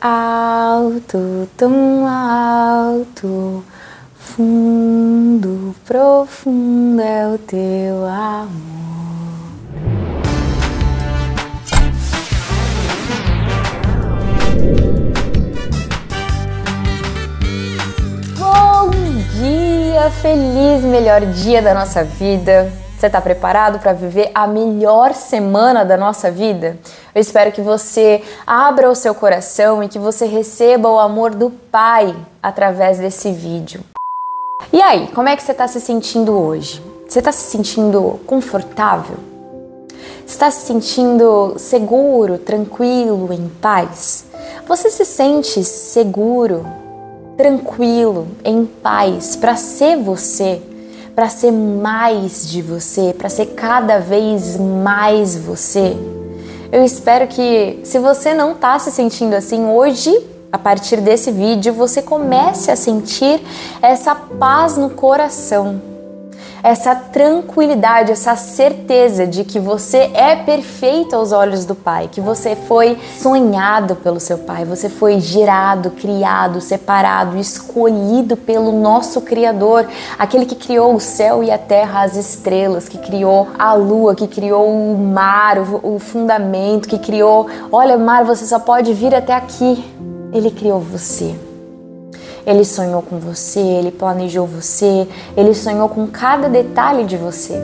Alto, tão alto, fundo, profundo é o teu amor. Bom dia, feliz melhor dia da nossa vida. Você está preparado para viver a melhor semana da nossa vida? Eu espero que você abra o seu coração e que você receba o amor do Pai através desse vídeo. E aí, como é que você está se sentindo hoje? Você está se sentindo confortável? Você está se sentindo seguro, tranquilo, em paz? Você se sente seguro, tranquilo, em paz para ser você? Para ser mais de você, para ser cada vez mais você? Eu espero que, se você não está se sentindo assim hoje, a partir desse vídeo, você comece a sentir essa paz no coração, essa tranquilidade, essa certeza de que você é perfeito aos olhos do Pai, que você foi sonhado pelo seu Pai, você foi gerado, criado, separado, escolhido pelo nosso Criador, aquele que criou o céu e a terra, as estrelas, que criou a lua, que criou o mar, o fundamento, que criou, olha, mar, você só pode vir até aqui. Ele criou você. Ele sonhou com você, Ele planejou você, Ele sonhou com cada detalhe de você.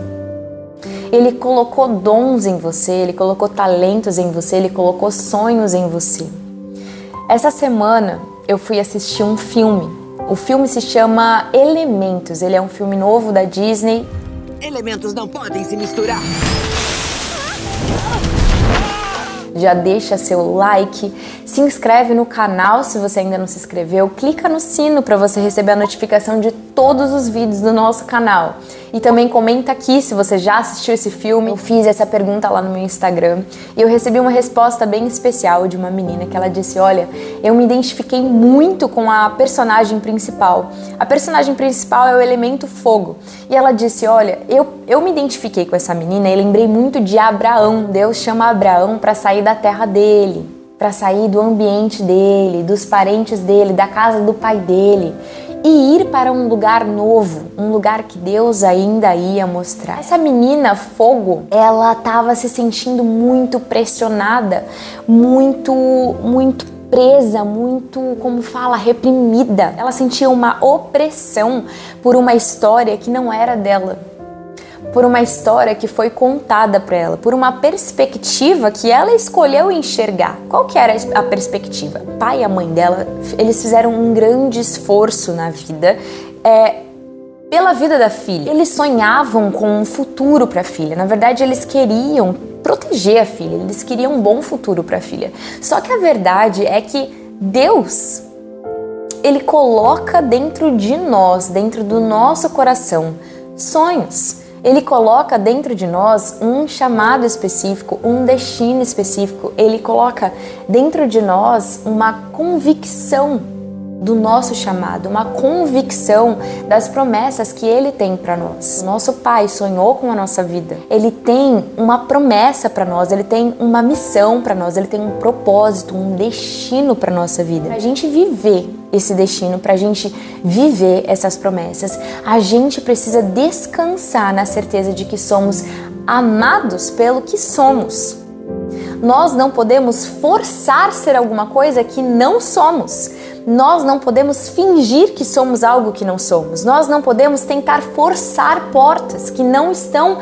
Ele colocou dons em você, Ele colocou talentos em você, Ele colocou sonhos em você. Essa semana eu fui assistir um filme. O filme se chama Elementos. Ele é um filme novo da Disney. Elementos não podem se misturar. Já deixa seu like, se inscreve no canal se você ainda não se inscreveu, clica no sino para você receber a notificação de todos os vídeos do nosso canal. E também comenta aqui se você já assistiu esse filme. Eu fiz essa pergunta lá no meu Instagram e eu recebi uma resposta bem especial de uma menina que ela disse: olha, eu me identifiquei muito com a personagem principal. A personagem principal é o elemento fogo. E ela disse: olha, eu me identifiquei com essa menina e lembrei muito de Abraão. Deus chama Abraão para sair da terra dele, para sair do ambiente dele, dos parentes dele, da casa do pai dele e ir para um lugar novo, um lugar que Deus ainda ia mostrar. Essa menina fogo, ela estava se sentindo muito pressionada, muito presa, muito, como fala, reprimida. Ela sentia uma opressão por uma história que não era dela, por uma história que foi contada para ela, por uma perspectiva que ela escolheu enxergar. Qual que era a perspectiva? O pai e a mãe dela, eles fizeram um grande esforço na vida, pela vida da filha. Eles sonhavam com um futuro para a filha. Na verdade, eles queriam proteger a filha, eles queriam um bom futuro para a filha. Só que a verdade é que Deus, Ele coloca dentro de nós, dentro do nosso coração, sonhos. Ele coloca dentro de nós um chamado específico, um destino específico. Ele coloca dentro de nós uma convicção do nosso chamado, uma convicção das promessas que Ele tem para nós. O nosso Pai sonhou com a nossa vida. Ele tem uma promessa para nós, Ele tem uma missão para nós, Ele tem um propósito, um destino para nossa vida. Para a gente viver esse destino, para a gente viver essas promessas, a gente precisa descansar na certeza de que somos amados pelo que somos. Nós não podemos forçar ser alguma coisa que não somos. Nós não podemos fingir que somos algo que não somos. Nós não podemos tentar forçar portas que não estão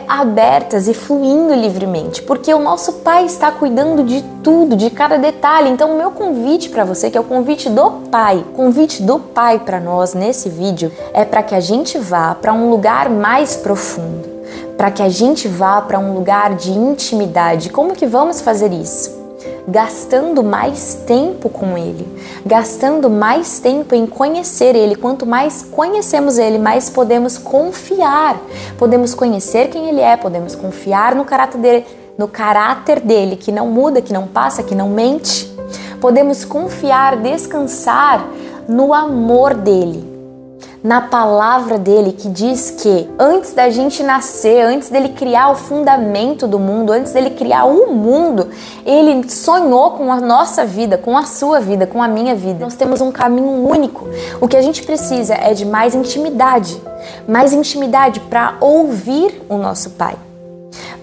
abertas e fluindo livremente, porque o nosso Pai está cuidando de tudo, de cada detalhe. Então o meu convite para você, que é o convite do Pai para nós nesse vídeo, é para que a gente vá para um lugar mais profundo, para que a gente vá para um lugar de intimidade. Como que vamos fazer isso? Gastando mais tempo com Ele, gastando mais tempo em conhecer Ele. Quanto mais conhecemos Ele, mais podemos confiar, podemos conhecer quem Ele é, podemos confiar no caráter dele, que não muda, que não passa, que não mente. Podemos confiar, descansar no amor dele, na palavra dele, que diz que antes da gente nascer, antes dele criar o fundamento do mundo, antes dele criar o mundo, ele sonhou com a nossa vida, com a sua vida, com a minha vida. Nós temos um caminho único. O que a gente precisa é de mais intimidade para ouvir o nosso Pai,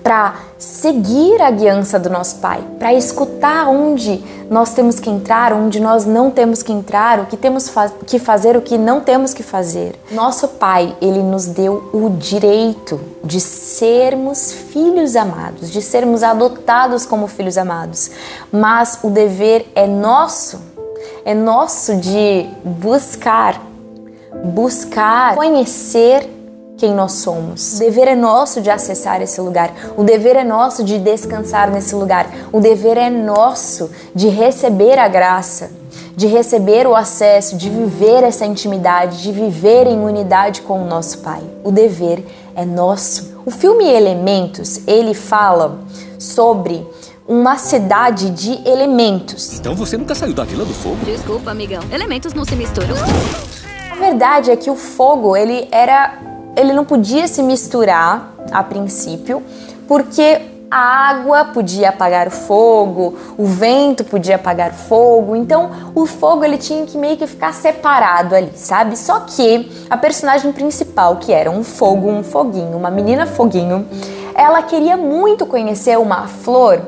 para seguir a guiança do nosso Pai, para escutar onde nós temos que entrar, onde nós não temos que entrar, o que temos que fazer, o que não temos que fazer. Nosso Pai, ele nos deu o direito de sermos filhos amados, de sermos adotados como filhos amados, mas o dever é nosso de buscar, conhecer quem nós somos. O dever é nosso de acessar esse lugar. O dever é nosso de descansar nesse lugar. O dever é nosso de receber a graça, de receber o acesso, de viver essa intimidade, de viver em unidade com o nosso Pai. O dever é nosso. O filme Elementos, ele fala sobre uma cidade de elementos. Então você nunca saiu da Vila do Fogo? Desculpa, amigão. Elementos não se misturam. A verdade é que o fogo, ele não podia se misturar a princípio, porque a água podia apagar o fogo, o vento podia apagar o fogo, então o fogo ele tinha que meio que ficar separado ali, sabe? Só que a personagem principal, que era um foguinho, uma menina foguinho, ela queria muito conhecer uma flor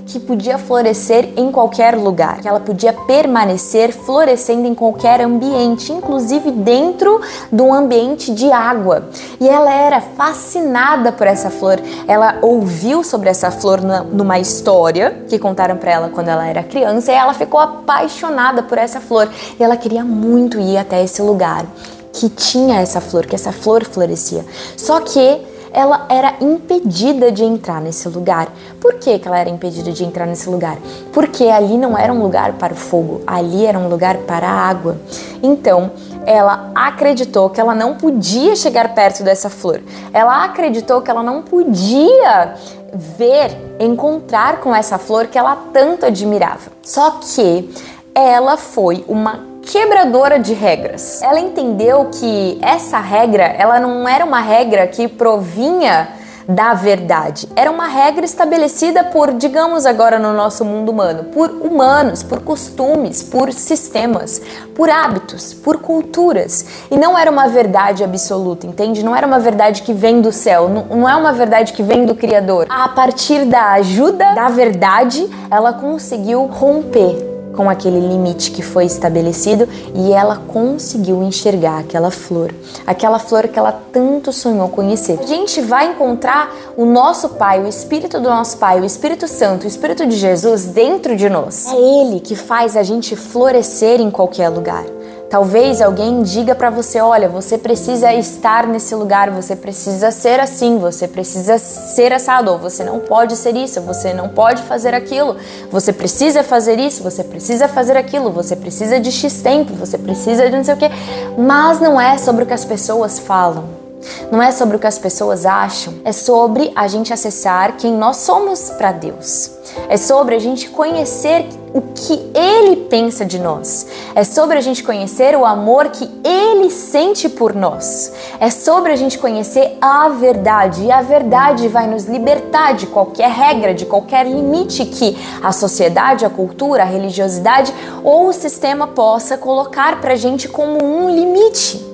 que podia florescer em qualquer lugar, que ela podia permanecer florescendo em qualquer ambiente, inclusive dentro de um ambiente de água. E ela era fascinada por essa flor. Ela ouviu sobre essa flor numa história que contaram para ela quando ela era criança, e ela ficou apaixonada por essa flor. E ela queria muito ir até esse lugar que tinha essa flor, que essa flor florescia. Só que ela era impedida de entrar nesse lugar. Por que ela era impedida de entrar nesse lugar? Porque ali não era um lugar para o fogo, ali era um lugar para a água. Então, ela acreditou que ela não podia chegar perto dessa flor. Ela acreditou que ela não podia encontrar com essa flor que ela tanto admirava. Só que ela foi uma quebradora de regras. Ela entendeu que essa regra, ela não era uma regra que provinha da verdade. Era uma regra estabelecida por, digamos agora no nosso mundo humano, por humanos, por costumes, por sistemas, por hábitos, por culturas. E não era uma verdade absoluta, entende? Não era uma verdade que vem do céu, não é uma verdade que vem do Criador. A partir da ajuda da verdade, ela conseguiu romper com aquele limite que foi estabelecido, e ela conseguiu enxergar aquela flor que ela tanto sonhou conhecer. A gente vai encontrar o nosso Pai, o Espírito do nosso Pai, o Espírito Santo, o Espírito de Jesus dentro de nós. É Ele que faz a gente florescer em qualquer lugar. Talvez alguém diga para você, olha, você precisa estar nesse lugar, você precisa ser assim, você precisa ser assado, ou você não pode ser isso, você não pode fazer aquilo, você precisa fazer isso, você precisa fazer aquilo, você precisa de X tempo, você precisa de não sei o quê. Mas não é sobre o que as pessoas falam, não é sobre o que as pessoas acham, é sobre a gente acessar quem nós somos para Deus. É sobre a gente conhecer o que Ele pensa de nós. É sobre a gente conhecer o amor que Ele sente por nós. É sobre a gente conhecer a verdade. E a verdade vai nos libertar de qualquer regra, de qualquer limite que a sociedade, a cultura, a religiosidade ou o sistema possa colocar pra gente como um limite.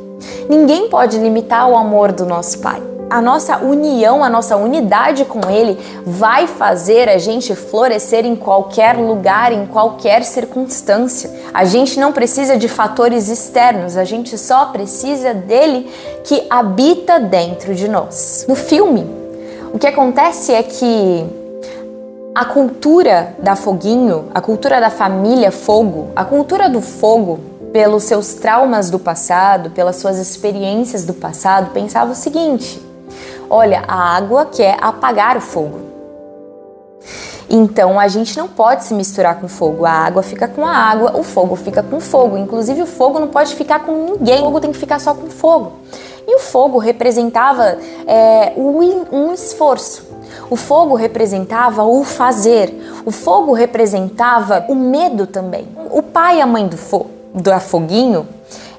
Ninguém pode limitar o amor do nosso Pai. A nossa união, a nossa unidade com Ele vai fazer a gente florescer em qualquer lugar, em qualquer circunstância. A gente não precisa de fatores externos, a gente só precisa dele que habita dentro de nós. No filme, o que acontece é que a cultura da Foguinho, a cultura da família Fogo, a cultura do fogo, pelos seus traumas do passado, pelas suas experiências do passado, pensava o seguinte: olha, a água quer apagar o fogo. Então a gente não pode se misturar com o fogo. A água fica com a água, o fogo fica com o fogo. Inclusive o fogo não pode ficar com ninguém, o fogo tem que ficar só com o fogo. E o fogo representava um esforço. O fogo representava o fazer. O fogo representava o medo também. O pai e a mãe do Foguinho,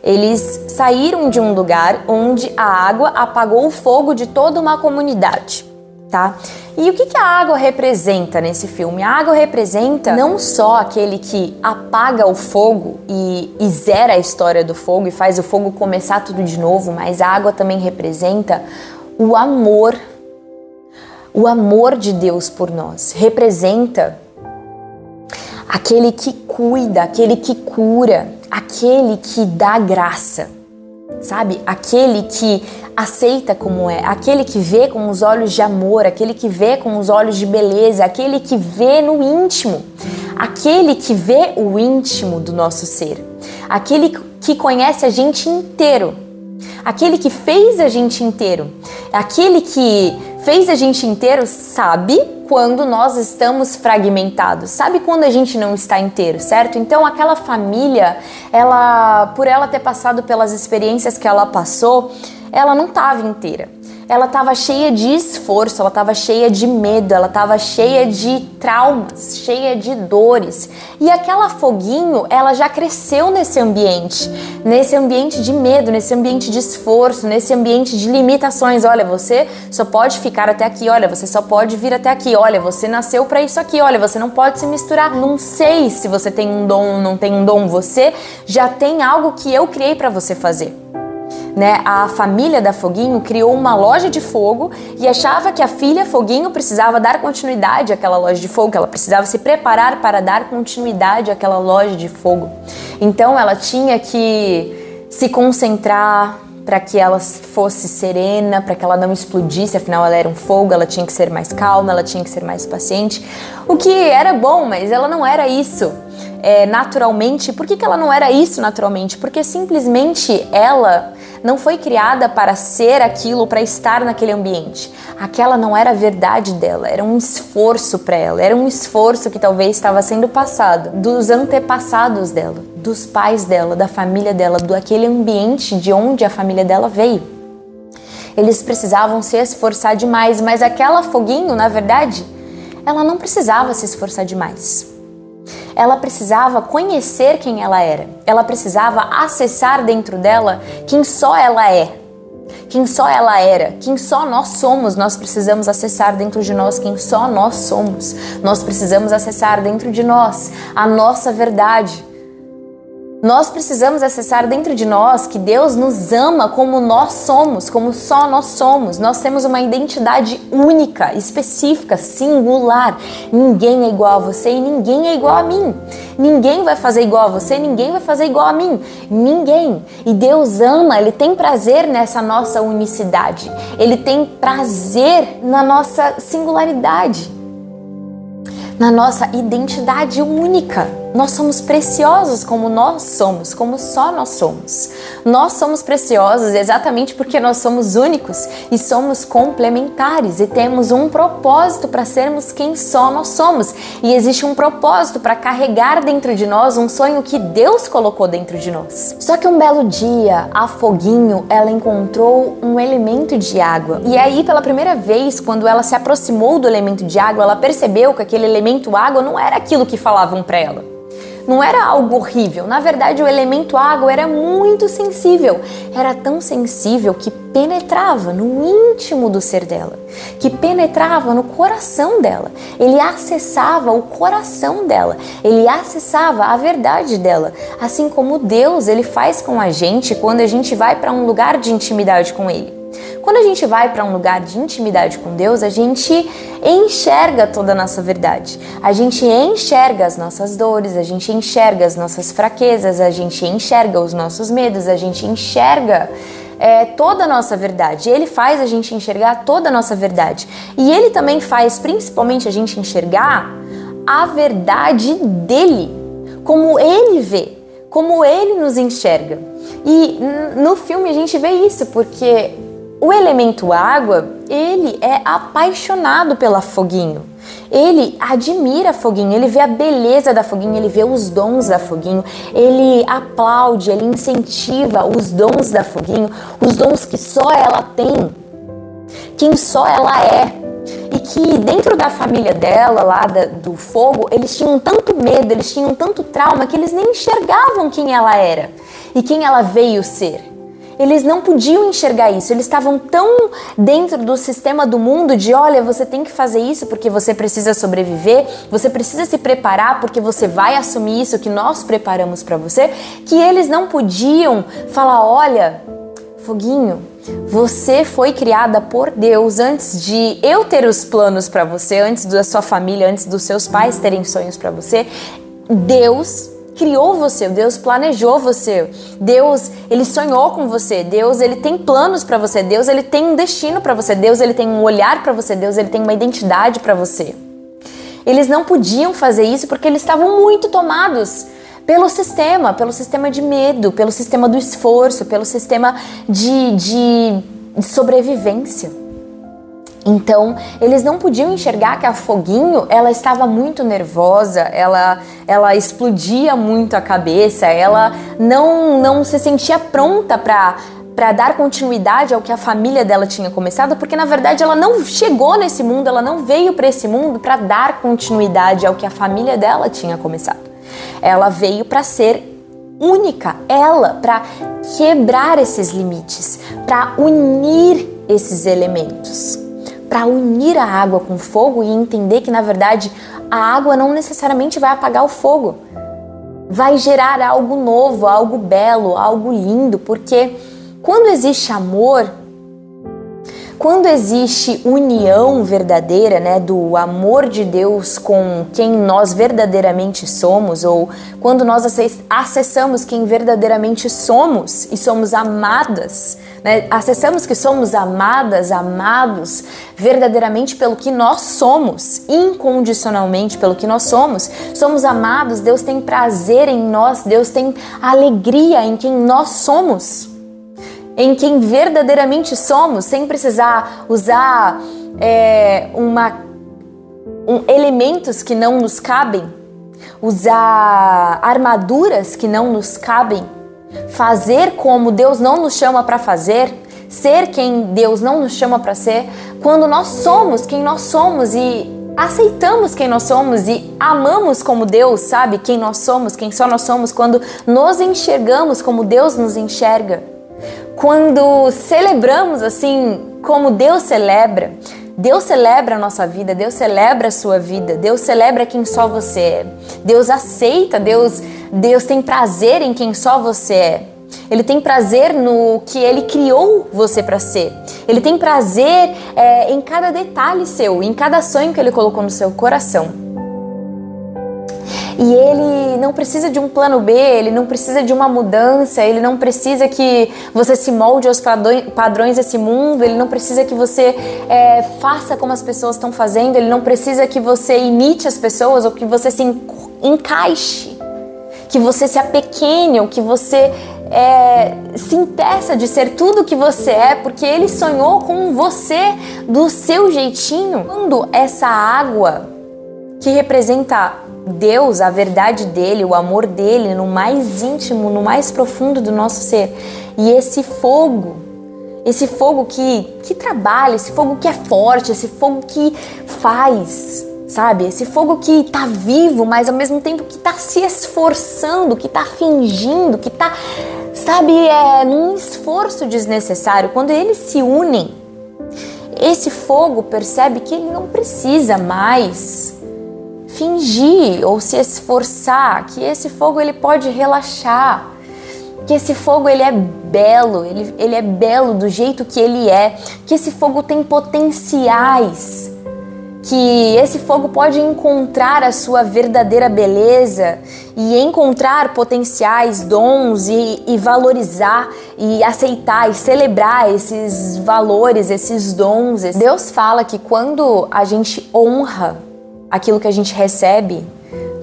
Eles saíram de um lugar onde a água apagou o fogo de toda uma comunidade, tá? E o que a água representa nesse filme? A água representa não só aquele que apaga o fogo e zera a história do fogo e faz o fogo começar tudo de novo, mas a água também representa o amor de Deus por nós. Representa aquele que cuida, aquele que cura, aquele que dá graça, sabe? Aquele que aceita como é, aquele que vê com os olhos de amor, aquele que vê com os olhos de beleza, aquele que vê no íntimo, aquele que vê o íntimo do nosso ser, aquele que conhece a gente inteiro, aquele que fez a gente inteiro, aquele que fez a gente inteiro sabe quando nós estamos fragmentados, sabe quando a gente não está inteiro, certo? Então aquela família, por ela ter passado pelas experiências que ela passou, ela não estava inteira. Ela estava cheia de esforço, ela estava cheia de medo, ela estava cheia de traumas, cheia de dores. E aquela Foguinho, ela já cresceu nesse ambiente de medo, nesse ambiente de esforço, nesse ambiente de limitações. Olha, você só pode ficar até aqui, olha, você só pode vir até aqui, olha, você nasceu para isso aqui, olha, você não pode se misturar. Não sei se você tem um dom ou não tem um dom, você já tem algo que eu criei para você fazer. Né? A família da Foguinho criou uma loja de fogo e achava que a filha Foguinho precisava dar continuidade àquela loja de fogo, que ela precisava se preparar para dar continuidade àquela loja de fogo. Então ela tinha que se concentrar para que ela fosse serena, para que ela não explodisse, afinal ela era um fogo, ela tinha que ser mais calma, ela tinha que ser mais paciente, o que era bom, mas ela não era isso naturalmente. Por que ela não era isso naturalmente? Porque simplesmente ela não foi criada para ser aquilo, para estar naquele ambiente. Aquela não era a verdade dela, era um esforço para ela, era um esforço que talvez estava sendo passado dos antepassados dela, dos pais dela, da família dela, daquele ambiente de onde a família dela veio. Eles precisavam se esforçar demais, mas aquela Foguinho, na verdade, ela não precisava se esforçar demais. Ela precisava conhecer quem ela era. Ela precisava acessar dentro dela quem só ela é, quem só ela era, quem só nós somos. Nós precisamos acessar dentro de nós quem só nós somos. Nós precisamos acessar dentro de nós a nossa verdade. Nós precisamos acessar dentro de nós que Deus nos ama como nós somos, como só nós somos. Nós temos uma identidade única, específica, singular. Ninguém é igual a você e ninguém é igual a mim. Ninguém vai fazer igual a você, ninguém vai fazer igual a mim. Ninguém. E Deus ama, Ele tem prazer nessa nossa unicidade. Ele tem prazer na nossa singularidade, na nossa identidade única. Nós somos preciosos como nós somos, como só nós somos. Nós somos preciosos exatamente porque nós somos únicos e somos complementares e temos um propósito para sermos quem só nós somos. E existe um propósito para carregar dentro de nós um sonho que Deus colocou dentro de nós. Só que um belo dia, a Foguinho, ela encontrou um elemento de água. E aí, pela primeira vez, quando ela se aproximou do elemento de água, ela percebeu que aquele elemento água não era aquilo que falavam para ela. Não era algo horrível. Na verdade, o elemento água era muito sensível. Era tão sensível que penetrava no íntimo do ser dela, que penetrava no coração dela. Ele acessava o coração dela. Ele acessava a verdade dela. Assim como Deus, Ele faz com a gente quando a gente vai para um lugar de intimidade com Ele. Quando a gente vai para um lugar de intimidade com Deus, a gente enxerga toda a nossa verdade. A gente enxerga as nossas dores, a gente enxerga as nossas fraquezas, a gente enxerga os nossos medos, a gente enxerga toda a nossa verdade. Ele faz a gente enxergar toda a nossa verdade. E Ele também faz principalmente a gente enxergar a verdade dEle, como Ele vê, como Ele nos enxerga. E no filme a gente vê isso, porque o elemento água, ele é apaixonado pela Foguinho. Ele admira a Foguinho, ele vê a beleza da Foguinho, ele vê os dons da Foguinho, ele aplaude, ele incentiva os dons da Foguinho, os dons que só ela tem, quem só ela é. E que dentro da família dela, lá do fogo, eles tinham tanto medo, eles tinham tanto trauma que eles nem enxergavam quem ela era e quem ela veio ser. Eles não podiam enxergar isso, eles estavam tão dentro do sistema do mundo de olha, você tem que fazer isso porque você precisa sobreviver, você precisa se preparar porque você vai assumir isso que nós preparamos para você, que eles não podiam falar, olha, Foguinho, você foi criada por Deus antes de eu ter os planos para você, antes da sua família, antes dos seus pais terem sonhos para você. Deus criou você, Deus planejou você, Deus, ele sonhou com você, Deus, ele tem planos para você, Deus, ele tem um destino para você, Deus, ele tem um olhar para você, Deus, ele tem uma identidade para você. Eles não podiam fazer isso porque eles estavam muito tomados pelo sistema de medo, pelo sistema do esforço, pelo sistema de sobrevivência. Então, eles não podiam enxergar que a Foguinho, ela estava muito nervosa, ela explodia muito a cabeça, ela não se sentia pronta para dar continuidade ao que a família dela tinha começado, porque na verdade ela não chegou nesse mundo, ela não veio para esse mundo para dar continuidade ao que a família dela tinha começado. Ela veio para ser única, para quebrar esses limites, para unir esses elementos. Para unir a água com o fogo e entender que, na verdade, a água não necessariamente vai apagar o fogo. Vai gerar algo novo, algo belo, algo lindo, porque quando existe amor, quando existe união verdadeira, né, do amor de Deus com quem nós verdadeiramente somos, ou quando nós acessamos quem verdadeiramente somos e somos amadas, né, acessamos que somos amadas, amados verdadeiramente pelo que nós somos, incondicionalmente pelo que nós somos amados, Deus tem prazer em nós, Deus tem alegria em quem nós somos. Em quem verdadeiramente somos, sem precisar usar elementos que não nos cabem, usar armaduras que não nos cabem, fazer como Deus não nos chama para fazer, ser quem Deus não nos chama para ser, quando nós somos quem nós somos e aceitamos quem nós somos e amamos como Deus sabe quem nós somos, quem só nós somos, quando nos enxergamos como Deus nos enxerga. Quando celebramos assim como Deus celebra a nossa vida, Deus celebra a sua vida, Deus celebra quem só você é, Deus aceita, Deus tem prazer em quem só você é, Ele tem prazer no que Ele criou você para ser, Ele tem prazer em cada detalhe seu, em cada sonho que Ele colocou no seu coração. E Ele não precisa de um plano B, Ele não precisa de uma mudança, Ele não precisa que você se molde aos padrões desse mundo, Ele não precisa que você faça como as pessoas estão fazendo, Ele não precisa que você imite as pessoas ou que você se encaixe, que você se apequene ou que você se impeça de ser tudo que você é, porque Ele sonhou com você do seu jeitinho. Quando essa água que representa Deus, a verdade dele, o amor dele no mais íntimo, no mais profundo do nosso ser, e esse fogo que trabalha, esse fogo que é forte, esse fogo que faz, sabe? Esse fogo que tá vivo, mas ao mesmo tempo que tá se esforçando, que tá fingindo, que tá, sabe, num esforço desnecessário. Quando eles se unem, esse fogo percebe que ele não precisa mais fingir ou se esforçar, que esse fogo ele pode relaxar, que esse fogo ele é belo, ele é belo do jeito que ele é, que esse fogo tem potenciais, que esse fogo pode encontrar a sua verdadeira beleza e encontrar potenciais, dons e valorizar e aceitar e celebrar esses valores, esses dons. Deus fala que quando a gente honra aquilo que a gente recebe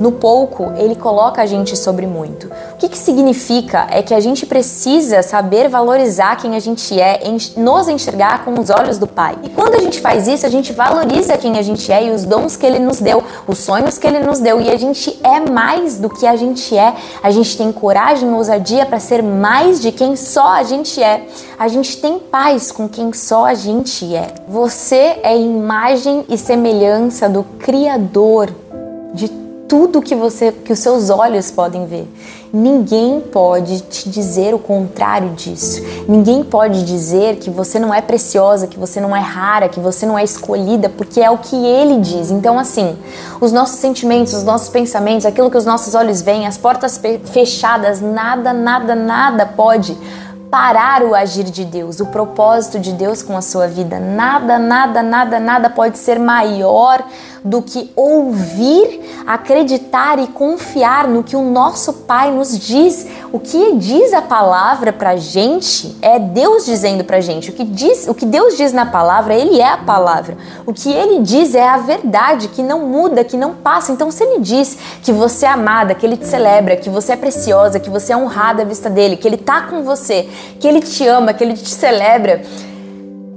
no pouco, Ele coloca a gente sobre muito. O que significa? É que a gente precisa saber valorizar quem a gente é, nos enxergar com os olhos do Pai. E quando a gente faz isso, a gente valoriza quem a gente é e os dons que Ele nos deu, os sonhos que Ele nos deu. E a gente é mais do que a gente é. A gente tem coragem e ousadia para ser mais de quem só a gente é. A gente tem paz com quem só a gente é. Você é imagem e semelhança do Criador de tudo que os seus olhos podem ver. Ninguém pode te dizer o contrário disso. Ninguém pode dizer que você não é preciosa, que você não é rara, que você não é escolhida, porque é o que Ele diz. Então, assim, os nossos sentimentos, os nossos pensamentos, aquilo que os nossos olhos veem, as portas fechadas, nada pode parar o agir de Deus, o propósito de Deus com a sua vida. Nada pode ser maior do que ouvir, acreditar e confiar no que o nosso Pai nos diz. O que diz a palavra pra gente é Deus dizendo pra gente. O que Deus diz na palavra, Ele é a palavra. O que Ele diz é a verdade, que não muda, que não passa. Então, se Ele diz que você é amada, que Ele te celebra, que você é preciosa, que você é honrada à vista dEle, que Ele tá com você, que Ele te ama, que Ele te celebra,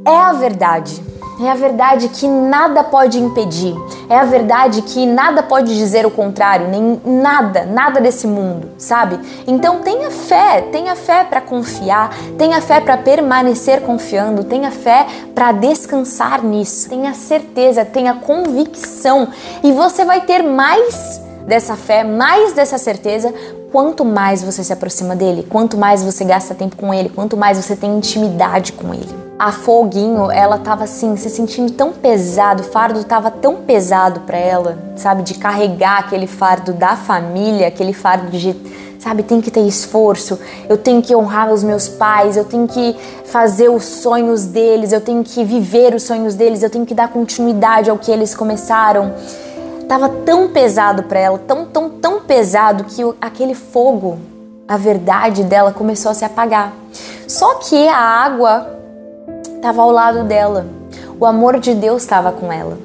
é a verdade. É a verdade que nada pode impedir. É a verdade que nada pode dizer o contrário, nem nada desse mundo, sabe? Então tenha fé para confiar, tenha fé para permanecer confiando, tenha fé para descansar nisso. Tenha certeza, tenha convicção e você vai ter mais dessa fé, mais dessa certeza, quanto mais você se aproxima dele, quanto mais você gasta tempo com ele, quanto mais você tem intimidade com ele. A Foguinho, ela tava assim, se sentindo tão pesado, o fardo tava tão pesado pra ela, sabe, de carregar aquele fardo da família, aquele fardo de, sabe, tem que ter esforço, eu tenho que honrar os meus pais, eu tenho que fazer os sonhos deles, eu tenho que viver os sonhos deles, eu tenho que dar continuidade ao que eles começaram. Tava tão pesado pra ela, tão pesado que aquele fogo, a verdade dela começou a se apagar. Só que a água estava ao lado dela, o amor de Deus estava com ela.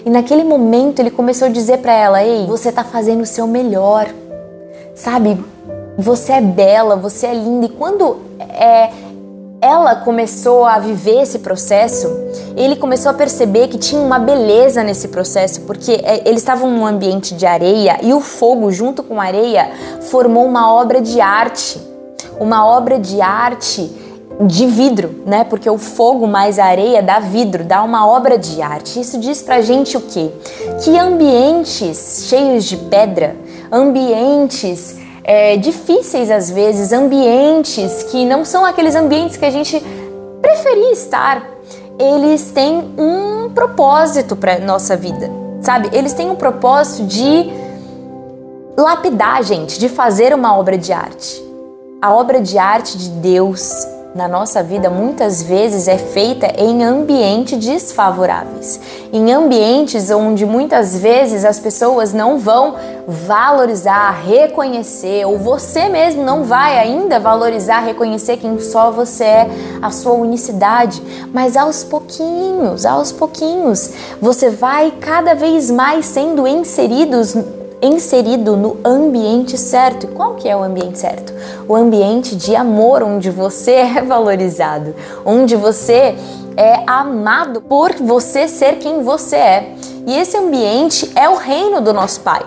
E naquele momento ele começou a dizer para ela: ei, você tá fazendo o seu melhor, sabe? Você é bela, você é linda. E quando ela começou a viver esse processo, ele começou a perceber que tinha uma beleza nesse processo, porque eles estavam num ambiente de areia e o fogo junto com a areia formou uma obra de arte de vidro, né? Porque o fogo mais a areia dá vidro, dá uma obra de arte. Isso diz pra gente o quê? Que ambientes cheios de pedra, ambientes difíceis às vezes, ambientes que não são aqueles ambientes que a gente preferia estar, eles têm um propósito para nossa vida, sabe? Eles têm um propósito de lapidar a gente, de fazer uma obra de arte. A obra de arte de Deus na nossa vida muitas vezes é feita em ambientes desfavoráveis, em ambientes onde muitas vezes as pessoas não vão valorizar, reconhecer, ou você mesmo não vai ainda valorizar, reconhecer quem só você é, a sua unicidade, mas aos pouquinhos, você vai cada vez mais sendo inserido no ambiente certo. E qual que é o ambiente certo? O ambiente de amor, onde você é valorizado, onde você é amado por você ser quem você é. E esse ambiente é o reino do nosso Pai.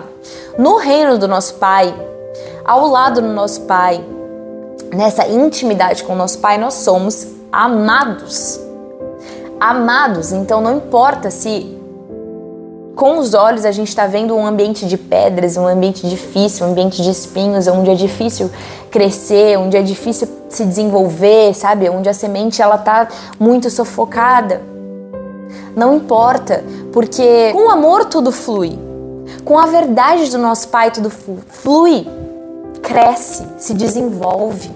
No reino do nosso Pai, ao lado do nosso Pai, nessa intimidade com o nosso Pai, nós somos amados. Amados, então não importa se com os olhos a gente está vendo um ambiente de pedras, um ambiente difícil, um ambiente de espinhos, onde é difícil crescer, onde é difícil se desenvolver, sabe? Onde a semente ela tá muito sufocada. Não importa, porque com o amor tudo flui. Com a verdade do nosso Pai tudo flui, cresce, se desenvolve.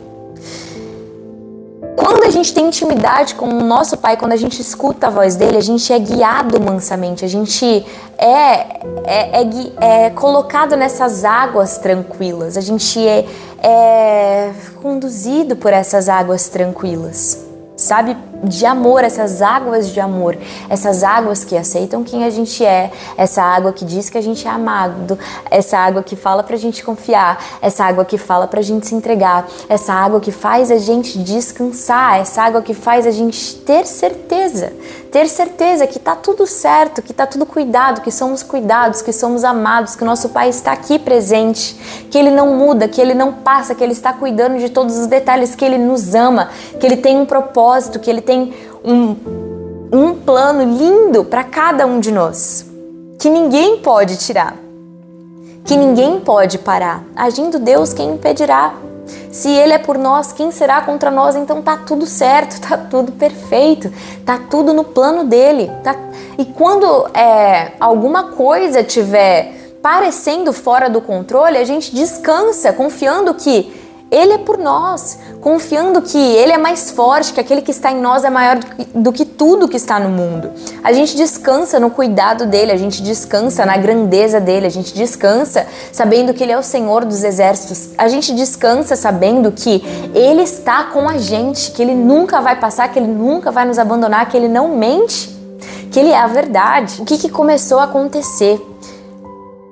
Quando a gente tem intimidade com o nosso Pai, quando a gente escuta a voz dele, a gente é guiado mansamente, a gente é colocado nessas águas tranquilas, a gente é conduzido por essas águas tranquilas, sabe? de amor, essas águas de amor, essas águas que aceitam quem a gente é, essa água que diz que a gente é amado, essa água que fala pra gente confiar, essa água que fala pra gente se entregar, essa água que faz a gente descansar, essa água que faz a gente ter certeza que tá tudo certo, que tá tudo cuidado, que somos cuidados, que somos amados, que o nosso Pai está aqui presente, que Ele não muda, que Ele não passa, que Ele está cuidando de todos os detalhes, que Ele nos ama, que Ele tem um propósito, que Ele tem um plano lindo para cada um de nós, que ninguém pode tirar, que ninguém pode parar. Agindo Deus, quem impedirá? Se Ele é por nós, quem será contra nós? Então tá tudo certo, tá tudo perfeito, tá tudo no plano dele. E quando alguma coisa estiver parecendo fora do controle, a gente descansa, confiando que Ele é por nós, confiando que Ele é mais forte, que aquele que está em nós é maior do que tudo que está no mundo. A gente descansa no cuidado dEle, a gente descansa na grandeza dEle, a gente descansa sabendo que Ele é o Senhor dos exércitos, a gente descansa sabendo que Ele está com a gente, que Ele nunca vai passar, que Ele nunca vai nos abandonar, que Ele não mente, que Ele é a verdade. O que começou a acontecer?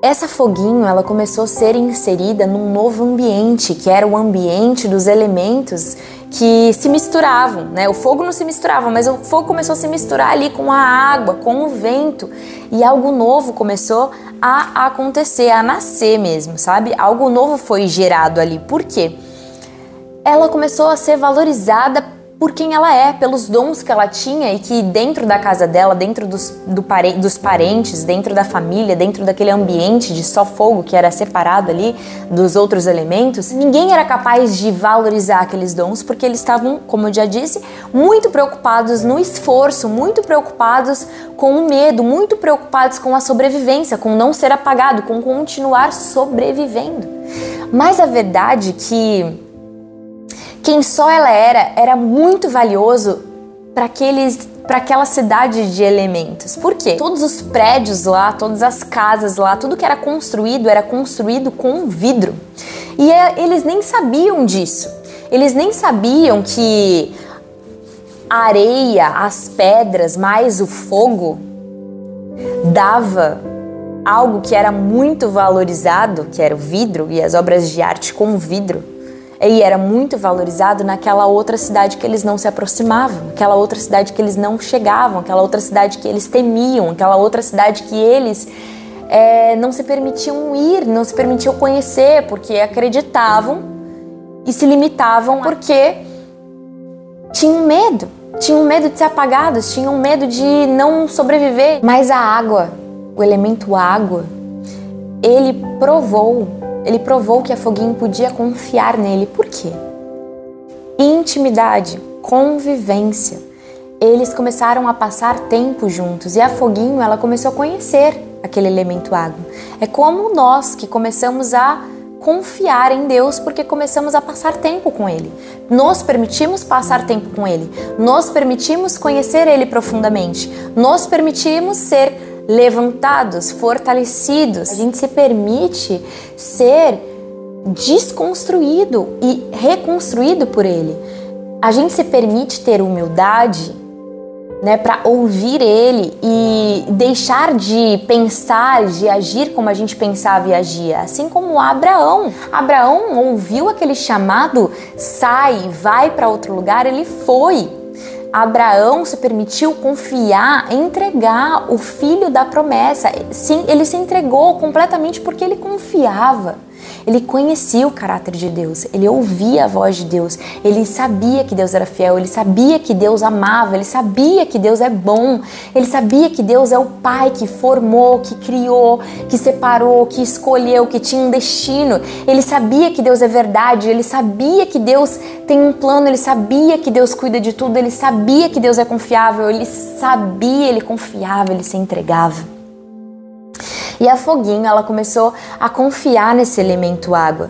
Essa foguinho, ela começou a ser inserida num novo ambiente, que era o ambiente dos elementos que se misturavam, né? O fogo não se misturava, mas o fogo começou a se misturar ali com a água, com o vento, e algo novo começou a acontecer, a nascer mesmo, sabe? Algo novo foi gerado ali. Por quê? Ela começou a ser valorizada por quem ela é, pelos dons que ela tinha, e que dentro da casa dela, dentro dos parentes, dentro da família, dentro daquele ambiente de só fogo que era separado ali dos outros elementos, ninguém era capaz de valorizar aqueles dons, porque eles estavam, como eu já disse, muito preocupados no esforço, muito preocupados com o medo, muito preocupados com a sobrevivência, com não ser apagado, com continuar sobrevivendo. Mas a verdade é que quem só ela era muito valioso para aquela cidade de elementos. Por quê? Todos os prédios lá, todas as casas lá, tudo que era construído com vidro. E eles nem sabiam disso. Eles nem sabiam que a areia, as pedras, mais o fogo dava algo que era muito valorizado, que era o vidro e as obras de arte com vidro. E era muito valorizado naquela outra cidade que eles não se aproximavam, aquela outra cidade que eles não chegavam, aquela outra cidade que eles temiam, aquela outra cidade que eles não se permitiam ir, não se permitiam conhecer, porque acreditavam e se limitavam porque tinham medo de ser apagados, tinham medo de não sobreviver. Mas a água, o elemento água, ele provou que a foguinho podia confiar nele. Por quê? Intimidade, convivência. Eles começaram a passar tempo juntos e a foguinho, ela começou a conhecer aquele elemento água. É como nós que começamos a confiar em Deus porque começamos a passar tempo com Ele. Nos permitimos passar tempo com Ele. Nos permitimos conhecer Ele profundamente. Nos permitimos ser levantados, fortalecidos. A gente se permite ser desconstruído e reconstruído por Ele. A gente se permite ter humildade, né, para ouvir Ele e deixar de pensar, de agir como a gente pensava e agia. Assim como Abraão. Abraão ouviu aquele chamado, sai, vai para outro lugar, ele foi. Abraão se permitiu confiar, entregar o filho da promessa. Sim, ele se entregou completamente porque ele confiava. Ele conhecia o caráter de Deus, ele ouvia a voz de Deus, ele sabia que Deus era fiel, ele sabia que Deus amava, ele sabia que Deus é bom, ele sabia que Deus é o Pai que formou, que criou, que separou, que escolheu, que tinha um destino. Ele sabia que Deus é verdade, ele sabia que Deus tem um plano, ele sabia que Deus cuida de tudo, ele sabia que Deus é confiável, ele sabia, ele confiava, ele se entregava. E a foguinho, ela começou a confiar nesse elemento água.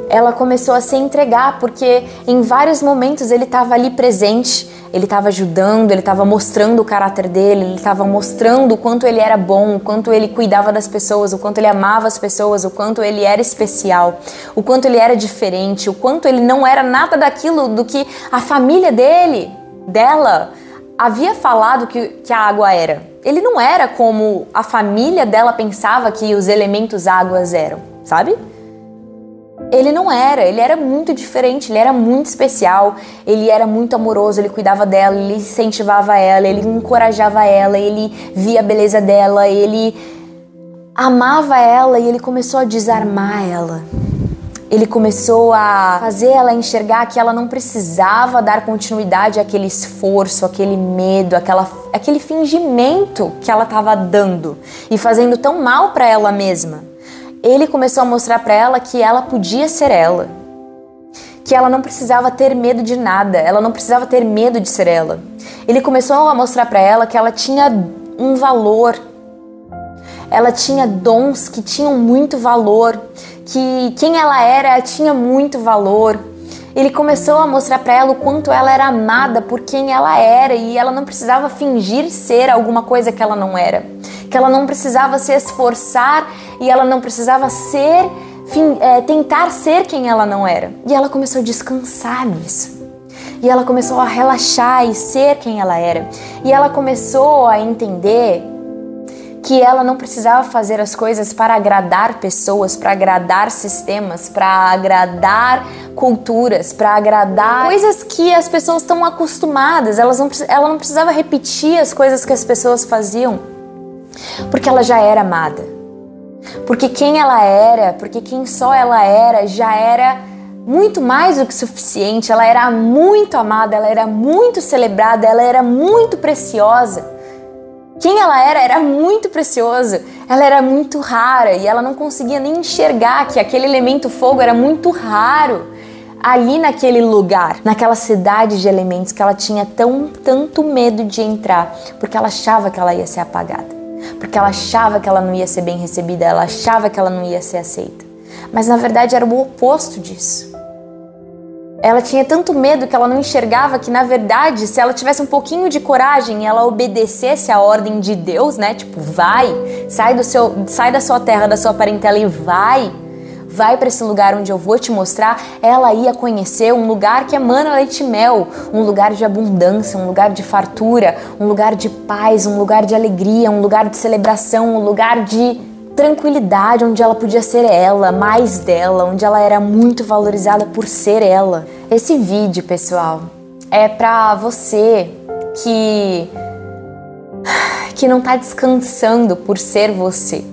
Ela começou a se entregar, porque em vários momentos ele estava ali presente, ele estava ajudando, ele estava mostrando o caráter dele, ele estava mostrando o quanto ele era bom, o quanto ele cuidava das pessoas, o quanto ele amava as pessoas, o quanto ele era especial, o quanto ele era diferente, o quanto ele não era nada daquilo do que a família dele dela havia falado que a água era. Ele não era como a família dela pensava que os elementos águas eram, sabe? Ele não era, ele era muito diferente, ele era muito especial, ele era muito amoroso, ele cuidava dela, ele incentivava ela, ele encorajava ela, ele via a beleza dela, ele amava ela e ele começou a desarmar ela. Ele começou a fazer ela enxergar que ela não precisava dar continuidade àquele esforço, aquele medo, aquele fingimento que ela estava dando e fazendo tão mal para ela mesma. Ele começou a mostrar para ela que ela podia ser ela, que ela não precisava ter medo de nada, ela não precisava ter medo de ser ela. Ele começou a mostrar para ela que ela tinha um valor, ela tinha dons que tinham muito valor, que quem ela era tinha muito valor. Ele começou a mostrar para ela o quanto ela era amada por quem ela era e ela não precisava fingir ser alguma coisa que ela não era, que ela não precisava se esforçar e ela não precisava tentar ser quem ela não era. E ela começou a descansar nisso. E ela começou a relaxar e ser quem ela era. E ela começou a entender que ela não precisava fazer as coisas para agradar pessoas, para agradar sistemas, para agradar culturas, para agradar coisas que as pessoas estão acostumadas. Ela não precisava repetir as coisas que as pessoas faziam, porque ela já era amada. Porque quem ela era, porque quem só ela era, já era muito mais do que suficiente. Ela era muito amada, ela era muito celebrada, ela era muito preciosa. Quem ela era muito precioso, ela era muito rara e ela não conseguia nem enxergar que aquele elemento fogo era muito raro ali naquele lugar, naquela cidade de elementos que ela tinha tanto medo de entrar, porque ela achava que ela ia ser apagada, porque ela achava que ela não ia ser bem recebida, ela achava que ela não ia ser aceita. Mas na verdade era o oposto disso. Ela tinha tanto medo que ela não enxergava que, na verdade, se ela tivesse um pouquinho de coragem e ela obedecesse a ordem de Deus, né? Tipo, sai da sua terra, da sua parentela e vai para esse lugar onde eu vou te mostrar, ela ia conhecer um lugar que emana leite e mel, um lugar de abundância, um lugar de fartura, um lugar de paz, um lugar de alegria, um lugar de celebração, um lugar de tranquilidade, onde ela podia ser ela, mais dela, onde ela era muito valorizada por ser ela. Esse vídeo, pessoal, é pra você que não tá descansando por ser você.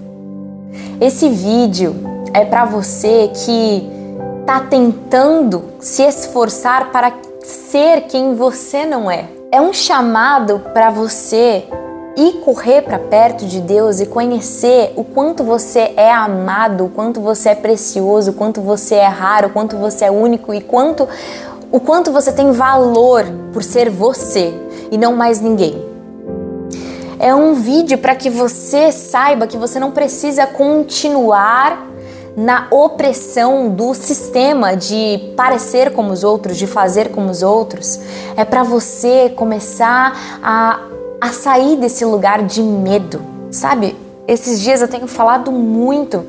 Esse vídeo é pra você que tá tentando se esforçar para ser quem você não é. É um chamado para você ir correr para perto de Deus e conhecer o quanto você é amado, o quanto você é precioso, o quanto você é raro, o quanto você é único e o quanto você tem valor por ser você e não mais ninguém. É um vídeo para que você saiba que você não precisa continuar na opressão do sistema de parecer como os outros, de fazer como os outros. É para você começar a sair desse lugar de medo, sabe? Esses dias eu tenho falado muito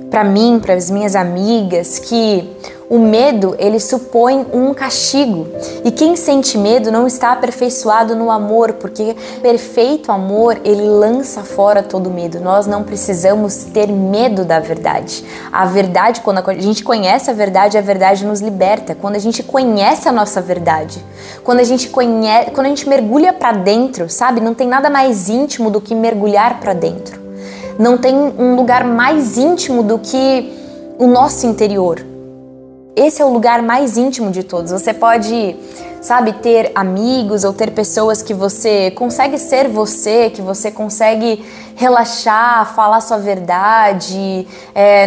para mim, para as minhas amigas, que o medo, ele supõe um castigo. E quem sente medo não está aperfeiçoado no amor, porque perfeito amor, ele lança fora todo medo. Nós não precisamos ter medo da verdade. A verdade, quando a gente conhece a verdade nos liberta. Quando a gente conhece a nossa verdade, quando a gente mergulha para dentro, sabe? Não tem nada mais íntimo do que mergulhar para dentro. Não tem um lugar mais íntimo do que o nosso interior. Esse é o lugar mais íntimo de todos. Você pode, sabe, ter amigos ou ter pessoas que você consegue ser você, que você consegue relaxar, falar sua verdade,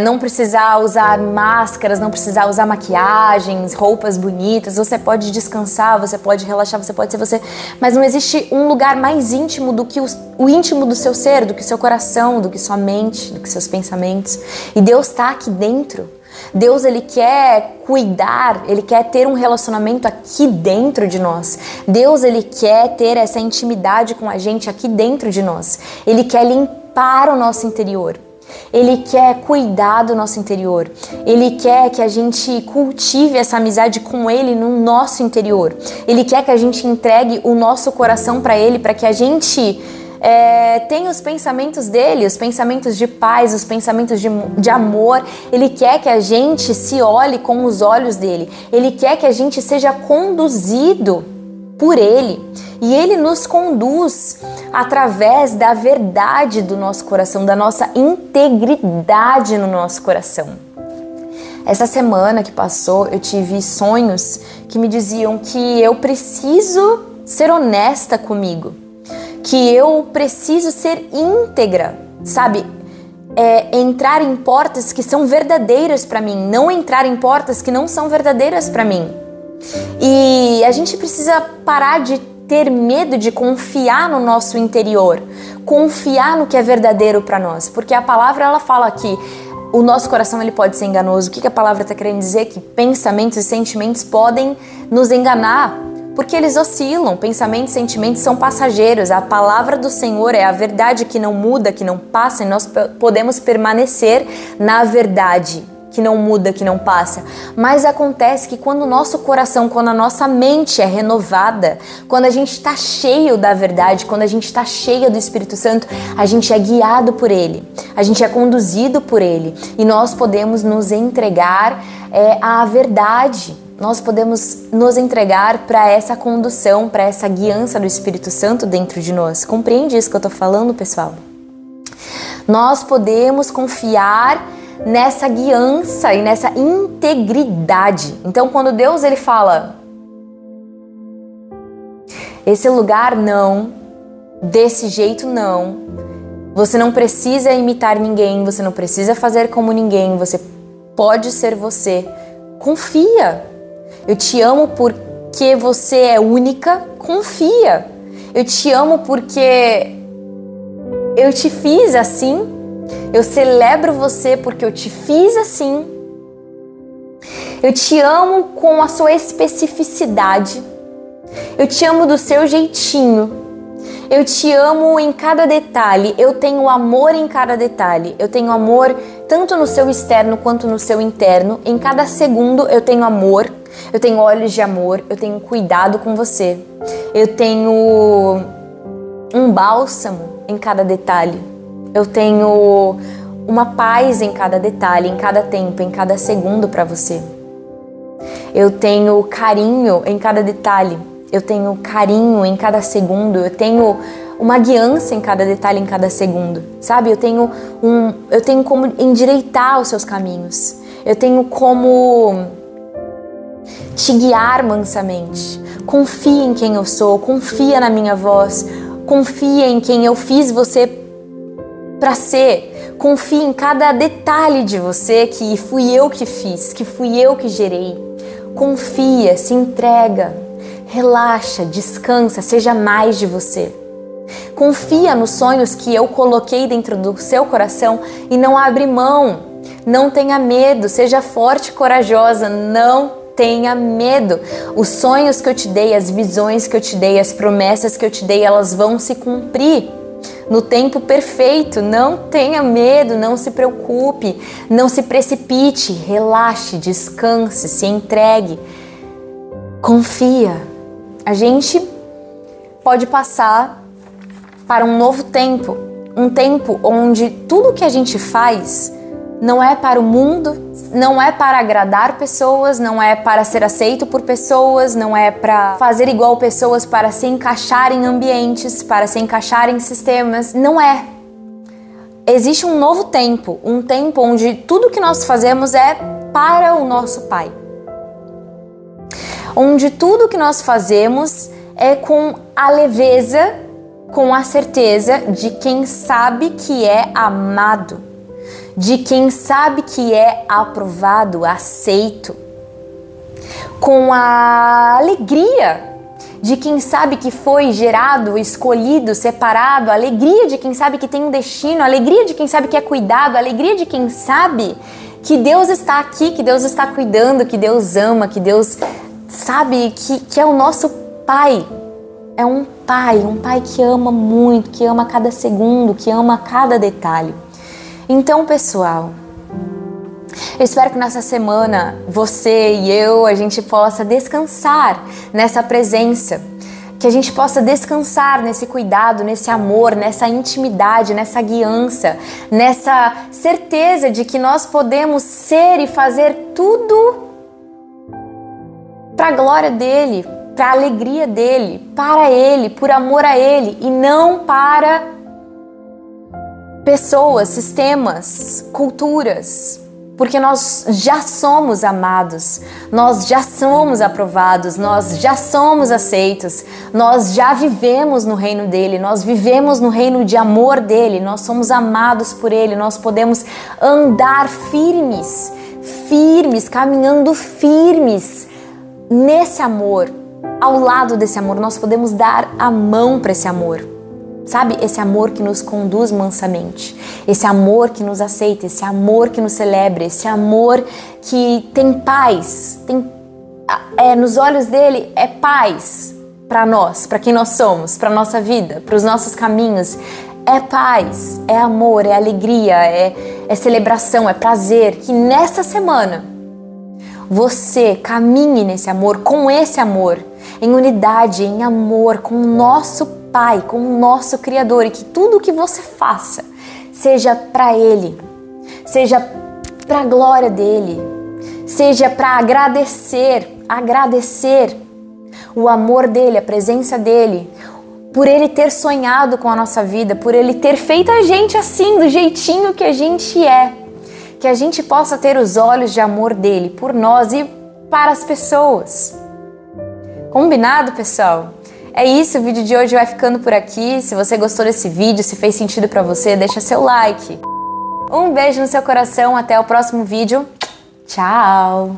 não precisar usar máscaras, não precisar usar maquiagens, roupas bonitas. Você pode descansar, você pode relaxar, você pode ser você. Mas não existe um lugar mais íntimo do que o íntimo do seu ser, do que seu coração, do que sua mente, do que seus pensamentos. E Deus está aqui dentro. Deus, ele quer cuidar, ele quer ter um relacionamento aqui dentro de nós. Deus, ele quer ter essa intimidade com a gente aqui dentro de nós. Ele quer limpar o nosso interior. Ele quer cuidar do nosso interior. Ele quer que a gente cultive essa amizade com Ele no nosso interior. Ele quer que a gente entregue o nosso coração para Ele, para que a gente tenha os pensamentos dele, os pensamentos de paz, os pensamentos de amor. Ele quer que a gente se olhe com os olhos dele. Ele quer que a gente seja conduzido por Ele. E Ele nos conduz através da verdade do nosso coração, da nossa integridade no nosso coração. Essa semana que passou, eu tive sonhos que me diziam que eu preciso ser honesta comigo, que eu preciso ser íntegra, sabe? Entrar em portas que são verdadeiras para mim, não entrar em portas que não são verdadeiras para mim. E a gente precisa parar de ter medo de confiar no nosso interior, confiar no que é verdadeiro para nós, porque a palavra ela fala que o nosso coração ele pode ser enganoso. O que a palavra está querendo dizer? Que pensamentos e sentimentos podem nos enganar, porque eles oscilam. Pensamentos e sentimentos são passageiros. A palavra do Senhor é a verdade que não muda, que não passa, e nós podemos permanecer na verdade que não muda, que não passa. Mas acontece que quando o nosso coração, quando a nossa mente é renovada, quando a gente está cheio da verdade, quando a gente está cheio do Espírito Santo, a gente é guiado por Ele, a gente é conduzido por Ele, e nós podemos nos entregar à verdade. Nós podemos nos entregar para essa condução, para essa guiança do Espírito Santo dentro de nós. Compreende isso que eu estou falando, pessoal? Nós podemos confiar nessa guiança e nessa integridade. Então, quando Deus ele fala, esse lugar não, desse jeito não, você não precisa imitar ninguém, você não precisa fazer como ninguém, você pode ser você. Confia. Eu te amo porque você é única, confia. Eu te amo porque eu te fiz assim. Eu celebro você porque eu te fiz assim. Eu te amo com a sua especificidade. Eu te amo do seu jeitinho. Eu te amo em cada detalhe. Eu tenho amor em cada detalhe. Eu tenho amor tanto no seu externo quanto no seu interno. Em cada segundo eu tenho amor. Eu tenho olhos de amor. Eu tenho cuidado com você. Eu tenho um bálsamo em cada detalhe. Eu tenho uma paz em cada detalhe, em cada tempo, em cada segundo para você. Eu tenho carinho em cada detalhe. Eu tenho carinho em cada segundo. Eu tenho uma guiança em cada detalhe, em cada segundo. Sabe? Eu tenho como endireitar os seus caminhos. Eu tenho como te guiar mansamente. Confia em quem eu sou. Confia na minha voz. Confia em quem eu fiz você para ser. Confie em cada detalhe de você que fui eu que fiz, que fui eu que gerei. Confia, se entrega, relaxa, descansa, seja mais de você. Confia nos sonhos que eu coloquei dentro do seu coração e não abre mão. Não tenha medo, seja forte e corajosa, não tenha medo. Os sonhos que eu te dei, as visões que eu te dei, as promessas que eu te dei, elas vão se cumprir no tempo perfeito. Não tenha medo, não se preocupe, não se precipite, relaxe, descanse, se entregue, confia. A gente pode passar para um novo tempo, um tempo onde tudo que a gente faz não é para o mundo, não é para agradar pessoas, não é para ser aceito por pessoas, não é para fazer igual pessoas, para se encaixar em ambientes, para se encaixar em sistemas. Não é. Existe um novo tempo, um tempo onde tudo que nós fazemos é para o nosso Pai. Onde tudo que nós fazemos é com a leveza, com a certeza de quem sabe que é amado, de quem sabe que é aprovado, aceito, com a alegria de quem sabe que foi gerado, escolhido, separado, a alegria de quem sabe que tem um destino, a alegria de quem sabe que é cuidado, a alegria de quem sabe que Deus está aqui, que Deus está cuidando, que Deus ama, que Deus sabe que é o nosso Pai. É um Pai que ama muito, que ama cada segundo, que ama cada detalhe. Então, pessoal, eu espero que nessa semana você e eu, a gente possa descansar nessa presença, que a gente possa descansar nesse cuidado, nesse amor, nessa intimidade, nessa guiança, nessa certeza de que nós podemos ser e fazer tudo para a glória dele, para a alegria dele, para ele, por amor a ele e não para pessoas, sistemas, culturas, porque nós já somos amados, nós já somos aprovados, nós já somos aceitos, nós já vivemos no reino dele, nós vivemos no reino de amor dele, nós somos amados por ele, nós podemos andar firmes, caminhando firmes nesse amor, ao lado desse amor, nós podemos dar a mão para esse amor. Sabe, esse amor que nos conduz mansamente, esse amor que nos aceita, esse amor que nos celebra, esse amor que tem paz, nos olhos dele é paz para nós, para quem nós somos, para nossa vida, para os nossos caminhos. É paz, é amor, é alegria, é celebração, é prazer. Que nessa semana você caminhe nesse amor, com esse amor, em unidade, em amor, com o nosso Pai, com o nosso Criador, e que tudo que você faça seja para Ele, seja para a glória dEle, seja para agradecer o amor dEle, a presença dEle, por Ele ter sonhado com a nossa vida, por Ele ter feito a gente assim, do jeitinho que a gente é, que a gente possa ter os olhos de amor dEle por nós e para as pessoas. Combinado, pessoal? É isso, o vídeo de hoje vai ficando por aqui. Se você gostou desse vídeo, se fez sentido pra você, deixa seu like. Um beijo no seu coração, até o próximo vídeo. Tchau!